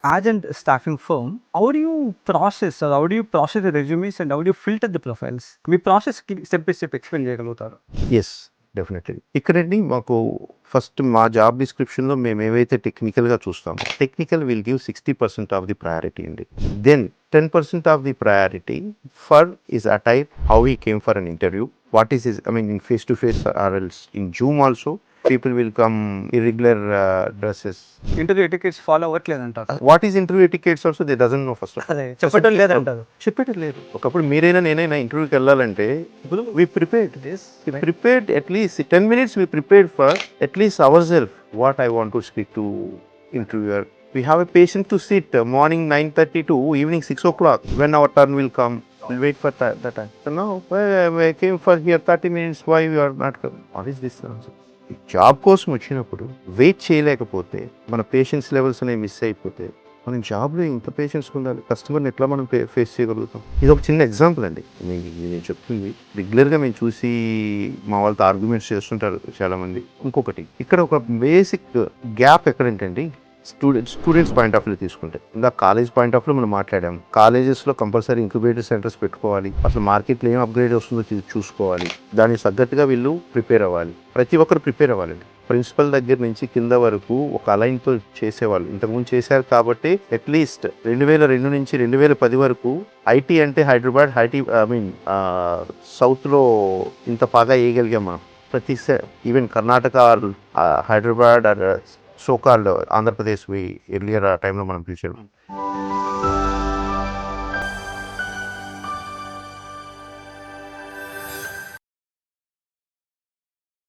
As a staffing firm, how do you process or how do you process the resumes and how do you filter the profiles? మీ process step by step explain చేయగలుగుతారు? Yes, definitely. ఇక్కడండి మాకు first మా job డిస్క్రిప్షన్లో మేము ఏవైతే టెక్నికల్గా చూస్తామో, technical will give 60% of the priority అండి. Then 10% of the priority for is attire, how he came for an interview, what is his, I mean in face to face or else in Zoom also people will come irregular dresses. Interview etiquettes follow అవ్వట్లేదంటారు. What is interview etiquettes also they doesn't know first. అదే చెప్పటం లేదంటారు. చెప్పేది లేదు. ఒకప్పుడు మీరైనా నేనైనా ఇంటర్వ్యూకి వెళ్ళాలంటే we prepared this. We prepared at least 10 minutes. We prepared for at least ourselves what I want to speak to interviewer. We have a patient to sit morning 9:30 to evening 6 o'clock. When our turn will come, we'll wait for that time. So now I came for here 30 minutes. Why you are not coming? What is this nonsense? Job కోసం వచ్చినప్పుడు wait చేయలేకపోతే మన patience levels అనేవి miss అయిపోతే మనం జాబ్లో ఇంత patience ఉండాలి, కస్టమర్ని ఎట్లా మనం ఫేస్ చేయగలుగుతాం? ఇది ఒక చిన్న ఎగ్జాంపుల్ అండి. నేను చెప్తుంది రెగ్యులర్గా మేము చూసి మా వాళ్ళతో ఆర్గ్యుమెంట్స్ చేస్తుంటారు చాలామంది. ఇంకొకటి ఇక్కడ ఒక బేసిక్ గ్యాప్ ఎక్కడంటే స్టూడెంట్స్ పాయింట్ ఆఫ్ వ్యూ తీసుకుంటే, ఇంకా కాలేజ్ పాయింట్ ఆఫ్ వ్యూ మనం మాట్లాడాం. కాలేజెస్లో కంపల్సరీ ఇంక్యుబేటర్ సెంటర్స్ పెట్టుకోవాలి, అసలు మార్కెట్లో ఏం అప్గ్రేడ్ వస్తుందో చూసుకోవాలి, దానికి తగ్గట్టుగా వీళ్ళు ప్రిపేర్ అవ్వాలి. ప్రతి ఒక్కరు ప్రిపేర్ అవ్వాలండి. ప్రిన్సిపల్ దగ్గర నుంచి కింద వరకు ఒక అలైన్తో చేసేవాళ్ళు ఇంతకుముందు చేశారు. కాబట్టి అట్లీస్ట్ 2002 నుంచి 2010 వరకు ఐటీ అంటే హైదరాబాద్, సౌత్లో ఇంత బాగా వేయగలిగాం మనం. ప్రతి even Karnataka, Hyderabad, so called Andhra Pradesh earlier ఆ టైంలో మనం పిలిచాము.